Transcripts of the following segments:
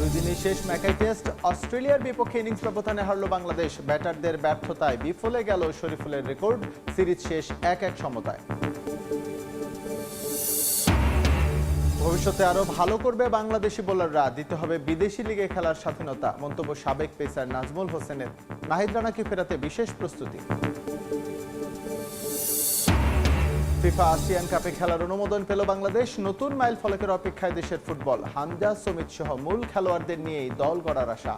দুই দিনের শেষ ম্যাকাই টেস্ট অস্ট্রেলিয়ার বিপক্ষে ইনিংস ব্যবধানে হারল বাংলাদেশ। ব্যাটারদের ব্যর্থতায় বিফলে গেল শরীফুলের রেকর্ড। সিরিজ শেষ 1-1 সমতায়। ভবিষ্যতে আরো ভালো করবে বাংলাদেশি বোলাররা, দিতে হবে বিদেশি লিগে খেলার স্বাধীনতা, মন্তব্য সাবেক পেসার নাজমুল হোসেনের। নাহিদ রানাকে ফেরাতে বিশেষ প্রস্তুতি। ফিফা আসিয়ান কাপে খেলার অনুমোদন পেল বাংলাদেশ। নতুন মাইল ফলকের অপেক্ষায় দেশের ফুটবল। হামজা, সমিত সহ মূল খেলোয়াড়দের নিয়েই দল গড়ার আশা।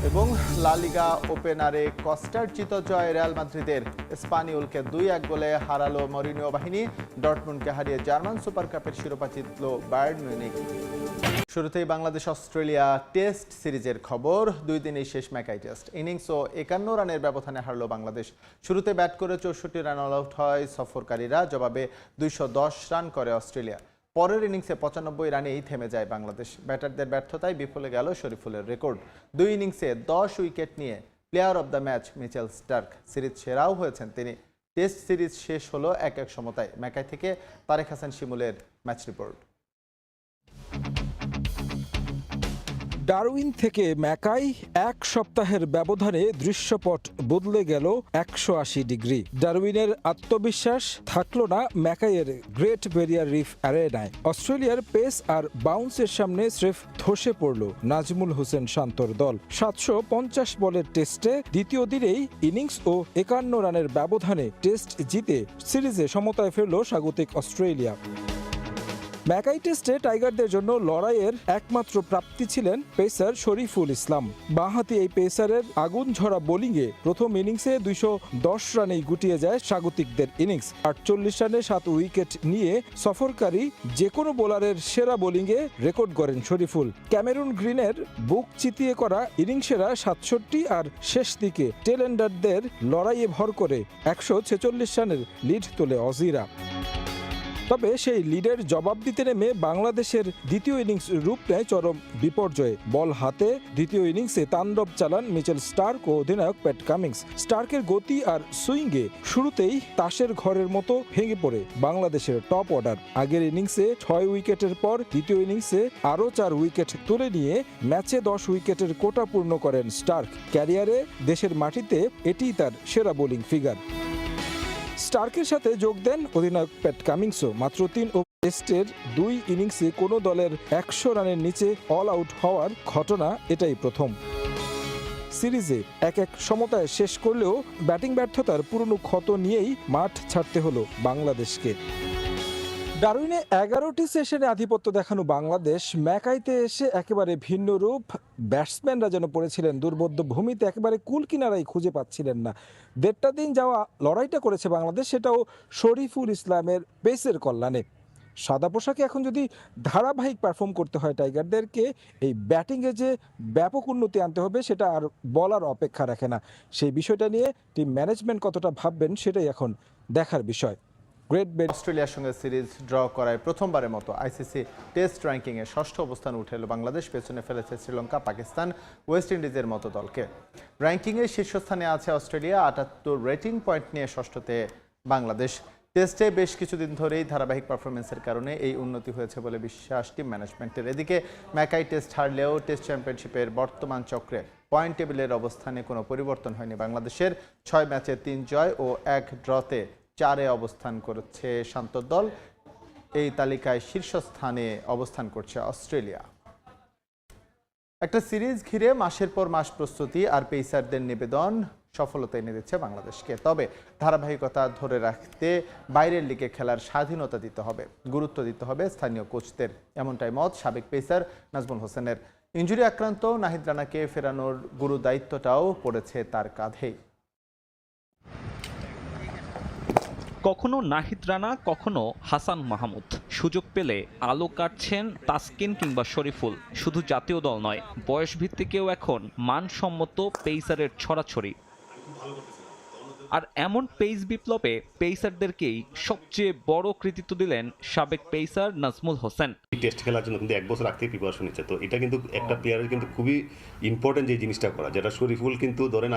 এবং লা লিগা ওপেনারে কস্টার্চিত জয় রিয়াল মাদ্রিদের। স্পানিওলকে 2-1 গোলে হারালো মরিনিও বাহিনী। ডর্টমুন্ডকে হারিয়ে জার্মান সুপার কাপের শিরোপা জিতল বায়ার্ন মিউনিখ। শুরুতেই বাংলাদেশ অস্ট্রেলিয়া টেস্ট সিরিজের খবর। দুই দিনেই শেষ ম্যাকাই টেস্ট ইনিংস ও 51 রানের ব্যবধানে হারল বাংলাদেশ। শুরুতে ব্যাট করে 64 রান অল আউট হয় সফরকারীরা, জবাবে 210 রান করে অস্ট্রেলিয়া। পরের ইনিংসে 95 রানেই থেমে যায় বাংলাদেশ। ব্যাটারদের ব্যর্থতায় বিফলে গেল শরীফুলের রেকর্ড। দুই ইনিংসে 10 উইকেট নিয়ে player of the match Mitchell Starc. Series সেরাও হয়েছেন তিনি। টেস্ট সিরিজ শেষ হলো 1-1 সমতায়। ম্যাকাই থেকে তারেক হাসান শিমুলের ম্যাচ রিপোর্ট। ডারউইন থেকে ম্যাকাই, এক সপ্তাহের ব্যবধানে দৃশ্যপট বদলে গেল 180 ডিগ্রি। ডারউইনের আত্মবিশ্বাস থাকলো না ম্যাকাইয়ের গ্রেট ব্যারিয়ার রিফ অ্যারেনায়। অস্ট্রেলিয়ার পেস আর বাউন্সের সামনে স্রেফ ধসে পড়ল নাজমুল হোসেন শান্তর দল। 750 বলের টেস্টে দ্বিতীয় দিনেই ইনিংস ও 51 রানের ব্যবধানে টেস্ট জিতে সিরিজে সমতায় ফিরল স্বাগতিক অস্ট্রেলিয়া। ম্যাকাই টেস্টে টাইগারদের জন্য লড়াইয়ের একমাত্র প্রাপ্তি ছিলেন পেসার শরীফুল ইসলাম। বাঁহাতি এই পেসারের আগুন ঝরা বোলিংয়ে প্রথম ইনিংসে 210 রানেই গুটিয়ে যায় স্বাগতিকদের ইনিংস। 48 রানে 7 উইকেট নিয়ে সফরকারী যে কোনো বোলারের সেরা বোলিংয়ে রেকর্ড করেন শরীফুল। ক্যামেরুন গ্রিনের বুক চিতিয়ে করা ইনিংসেরা 67 আর শেষ দিকে টেলেন্ডারদের লড়াইয়ে ভর করে 146 রানের লিড তোলে অজিরা। তবে সেই লিডের জবাব দিতে নেমে বাংলাদেশের দ্বিতীয় ইনিংস রূপ নেয় চরম বিপর্যয়ে। বল হাতে দ্বিতীয় ইনিংসে তাণ্ডব চালান মিচেল স্টার্ক ও অধিনায়ক প্যাট কামিন্স। স্টার্কের গতি আর সুইংয়ে শুরুতেই তাসের ঘরের মতো ভেঙে পড়ে বাংলাদেশের টপ অর্ডার। আগের ইনিংসে 6 উইকেটের পর দ্বিতীয় ইনিংসে আরও 4 উইকেট তুলে নিয়ে ম্যাচে 10 উইকেটের কোটা পূর্ণ করেন স্টার্ক। ক্যারিয়ারে দেশের মাটিতে এটিই তার সেরা বোলিং ফিগার। স্টার্কের সাথে যোগ দেন অধিনায়ক প্যাট কামিন্সও। মাত্র 3 টেস্টের 2 ইনিংসে কোনো দলের 100 রানের নিচে অল আউট হওয়ার ঘটনা এটাই প্রথম। সিরিজে 1-1 সমতায় শেষ করলেও ব্যাটিং ব্যর্থতার পুরনো ক্ষত নিয়েই মাঠ ছাড়তে হলো বাংলাদেশকে। ডারউইনে 11টি সেশনে আধিপত্য দেখানো বাংলাদেশ ম্যাকাইতে এসে একেবারে ভিন্ন রূপ। ব্যাটসম্যানরা যেন পড়েছিলেন দুর্বোধ্য ভূমিতে, একেবারে কুল কিনারাই খুঁজে পাচ্ছিলেন না। 1.5 দিন যাওয়া লড়াইটা করেছে বাংলাদেশ, সেটাও শরীফুল ইসলামের পেসের কল্যাণে। সাদা পোশাকে এখন যদি ধারাবাহিক পারফর্ম করতে হয় টাইগারদেরকে, এই ব্যাটিংয়ে যে ব্যাপক উন্নতি আনতে হবে সেটা আর বলার অপেক্ষা রাখে না। সেই বিষয়টা নিয়ে টিম ম্যানেজমেন্ট কতটা ভাববেন সেটাই এখন দেখার বিষয়। অস্ট্রেলিয়ার সঙ্গে সিরিজ ড্র করায় প্রথমবারের মতো আইসিসি টেস্ট র্যাঙ্কিংয়ে 6ষ্ঠ অবস্থান উঠে এলো বাংলাদেশ। পেছনে ফেলেছে শ্রীলঙ্কা, পাকিস্তান, ওয়েস্ট ইন্ডিজের মতো দলকে। র্যাঙ্কিংয়ে শীর্ষস্থানে আছে অস্ট্রেলিয়া, 78 রেটিং পয়েন্ট নিয়ে 6ষ্ঠতে বাংলাদেশ। টেস্টে বেশ কিছুদিন ধরেই ধারাবাহিক পারফরমেন্সের কারণে এই উন্নতি হয়েছে বলে বিশ্বাস টিম ম্যানেজমেন্টের। এদিকে ম্যাকাই টেস্ট হারলেও টেস্ট চ্যাম্পিয়নশিপের বর্তমান চক্রে পয়েন্ট টেবিলের অবস্থানে কোনো পরিবর্তন হয়নি বাংলাদেশের। 6 ম্যাচে 3 জয় ও 1 ড্রতে 4-এ অবস্থান করেছে শান্তর দল। এই তালিকায় শীর্ষস্থানে অবস্থান করছে অস্ট্রেলিয়া। একটা সিরিজ ঘিরে মাসের পর মাস প্রস্তুতি আর পেসারদের নিবেদন সফলতা এনে দিচ্ছে বাংলাদেশকে। তবে ধারাবাহিকতা ধরে রাখতে বাইরের লিগে খেলার স্বাধীনতা দিতে হবে, গুরুত্ব দিতে হবে স্থানীয় কোচদের, এমনটাই মত সাবেক পেসার নাজমুল হোসেনের। ইনজুরি আক্রান্ত নাহিদ রানাকে ফেরানোর গুরু দায়িত্বটাও পড়েছে তার কাঁধেই। কখনো নাহিদ রানা, কখনো হাসান মাহমুদ। সুযোগ পেলে আলো কাটছেন তাসকিন কিংবা শরীফুল। শুধু জাতীয় দল নয়, বয়স ভিত্তিকেও এখন মানসম্মত পেসারের ছড়াছড়ি। আর এমন পেস বিপ্লবে পেসারদেরকেই সবচেয়ে বড় কৃতিত্ব দিলেন সাবেক পেসার নাজমুল হোসেন। টেস্ট খেলার জন্য কিন্তু 1 বছর আগ থেকে প্রিপারেশন নিচ্ছে, তো এটা কিন্তু একটা প্লেয়ারের কিন্তু খুবই ইম্পর্টেন্ট যে জিনিসটা করা, যেটা শরীফুল কিন্তু ধরেন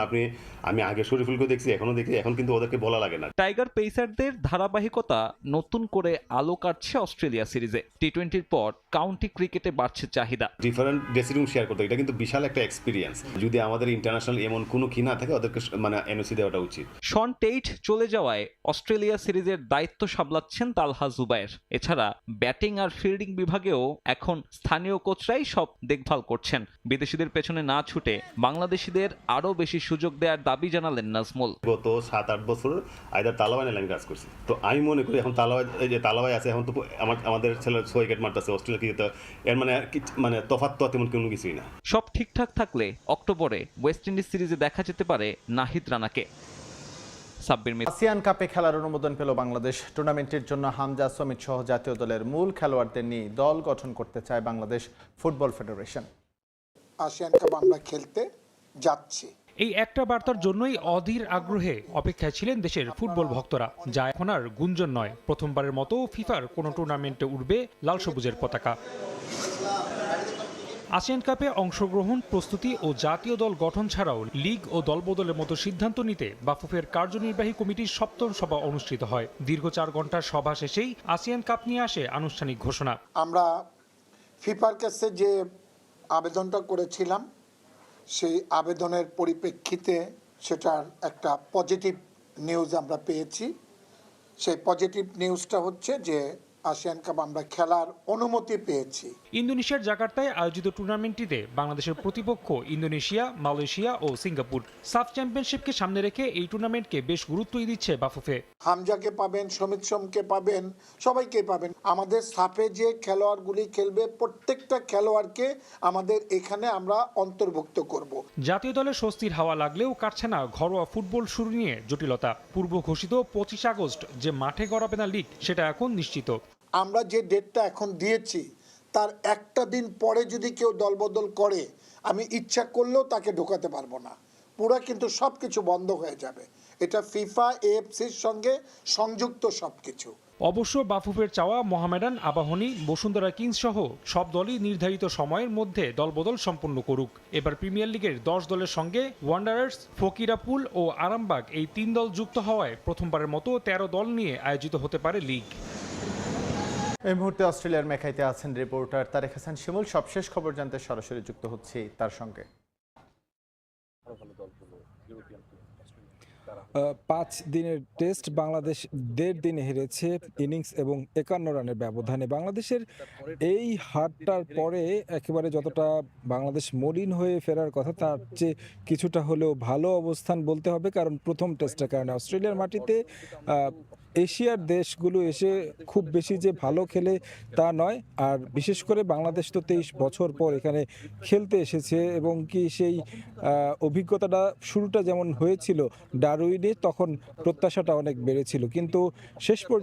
আমি আগে শরীফুলকে দেখছি, এখনো দেখি, এখন কিন্তু ওদেরকে বলা লাগে না। টাইগার পেসারদের ধারাবাহিকতা নতুন করে আলো কাটছে অস্ট্রেলিয়া সিরিজে। টি-20-র পর কাউন্টি ক্রিকেটে বাড়ছে চাহিদা। ডিফারেন্ট ড্রেসিং রুম শেয়ার করতে, এটা কিন্তু বিশাল একটা এক্সপিরিয়েন্স। যদি আমাদের ইন্টারন্যাশনাল এমন কোনো কি না থাকে, ওদেরকে মানে এনওসি দেওয়াটা উচিত। শন টেইট চলে যাওয়ায় অস্ট্রেলিয়া সিরিজের দায়িত্ব সামলাচ্ছেন তালহা জুবায়ের। এছাড়া ব্যাটিং আর ফিল্ডিং বিভাগেও এখন স্থানীয় কোচরাই সব দেখভাল করছেন। বিদেশিদের পেছনে না ছুটে বাংলাদেশিদের আরও বেশি সুযোগ দেওয়ার দাবি জানালেন নাজমুল। গত 7-8 বছর আইদার তালাবাই নিয়ে আমি কাজ করছি, তো আমি মনে করি এখন তালাবাই আছে, এখন তো আমাদের ছেলে 6 উইকেট মারতেছে অস্ট্রেলিয়া ক্রিকেটে, এর মানে তফাৎ তো তেমন কোনো কিছুই না। সব ঠিকঠাক থাকলে অক্টোবরে ওয়েস্ট ইন্ডিজ সিরিজে দেখা যেতে পারে নাহিদ রানাকে। আসিয়ান কাপে খেলার অনুমোদন পেল বাংলাদেশ। টুর্নামেন্টের জন্য হামজা, সমিত সহ জাতীয় দলের মূল খেলোয়াড়দের নিয়ে দল গঠন করতে চায় Bangladesh football federation. ASEAN cup আমরা খেলতে যাচ্ছি, এই একটা বার্তার জন্যই অধীর আগ্রহে অপেক্ষায় ছিলেন দেশের ফুটবল ভক্তরা, যা এখন আর গুঞ্জন নয়। প্রথমবারের মতো ফিফার কোনো টুর্নামেন্টে উঠবে লাল সবুজের পতাকা। আসিয়ান কাপে অংশগ্রহণ, প্রস্তুতি ও জাতীয় দল গঠন ছাড়াও লিগ ও দলবদলের মতো সিদ্ধান্ত নিতে বাফুফের কার্যনির্বাহী কমিটির 7ম সভা অনুষ্ঠিত হয়। দীর্ঘ 4 ঘন্টার সভা শেষেই আসিয়ান কাপ নিয়ে আসে আনুষ্ঠানিক ঘোষণা। আমরা ফিফার কাছে যে আবেদনটা করেছিলাম, সেই আবেদনের পরিপ্রেক্ষিতে সেটার একটা পজিটিভ নিউজ আমরা পেয়েছি। সেই পজিটিভ নিউজটা হচ্ছে যে আসিয়ান কাপ আমরা খেলার অনুমতি পেয়েছি। ইন্দোনেশিয়ার জাকার্তায় আয়োজিত টুর্নামেন্টটিতে বাংলাদেশের প্রতিপক্ষ ইন্দোনেশিয়া, মালয়েশিয়া ও সিঙ্গাপুর। সাফ চ্যাম্পিয়নশিপকে সামনে রেখে এই টুর্নামেন্টকে বেশ গুরুত্বই দিচ্ছে বাফুফে। হামজাকে পাবেন, সমিত সোমকে পাবেন, সবাইকে পাবেন। আমাদের সাফে যে খেলোয়াড়গুলি খেলবে, প্রত্যেকটা খেলোয়াড়কে আমাদের এখানে আমরা অন্তর্ভুক্ত করব। জাতীয় দলে স্বস্তির হাওয়া লাগলেও কাটছে না ঘরোয়া ফুটবল শুরু নিয়ে জটিলতা। পূর্ব ঘোষিত 25 আগস্ট যে মাঠে গড়াবে না লিগ, সেটা এখন নিশ্চিত। আমরা যে ডেটটা এখন দিয়েছি, তার একটা দিন পরে যদি কেউ দলবদল করে, আমি ইচ্ছা করলেও তাকে ঢোকাতে পারবো না। পুরো কিন্তু সব কিছু বন্ধ হয়ে যাবে। এটা ফিফা, এএফসির সঙ্গে সংযুক্ত সব কিছু। অবশ্য বাফুফের চাওয়া মোহামেডান, আবাহনী, বসুন্ধরা কিংস সহ সব দলই নির্ধারিত সময়ের মধ্যে দলবদল সম্পন্ন করুক। এবার প্রিমিয়ার লিগের 10 দলের সঙ্গে ওয়ান্ডারার্স, ফকিরাপুল ও আরামবাগ এই 3 দল যুক্ত হওয়ায় প্রথমবারের মতো 13 দল নিয়ে আয়োজিত হতে পারে লিগ। এই মুহূর্তে অস্ট্রেলিয়ার মেখাইতে আছেন রিপোর্টার তারেক হাসান শিমুল। সবশেষ খবর জানতে সরাসরি যুক্ত হচ্ছি তার সঙ্গে। 5 দিনের টেস্ট বাংলাদেশ 1.5 দিনে হেরেছে ইনিংস এবং 51 রানের ব্যবধানে। বাংলাদেশের এই হারটার পরে একেবারে যতটা বাংলাদেশ মলিন হয়ে ফেরার কথা, তার চেয়ে কিছুটা হলেও ভালো অবস্থান বলতে হবে, কারণ প্রথম টেস্টের কারণে অস্ট্রেলিয়ার মাটিতে এশিয়ার দেশগুলো এসে খুব বেশি যে ভালো খেলে তা নয়। আর বিশেষ করে বাংলাদেশ তো 23 বছর পর এখানে খেলতে এসেছে, এবং কি সেই অভিজ্ঞতাটা শুরুটা যেমন হয়েছিল ডারউইনে, তখন প্রত্যাশাটা অনেক বেড়েছিল, কিন্তু শেষ পর্যন্ত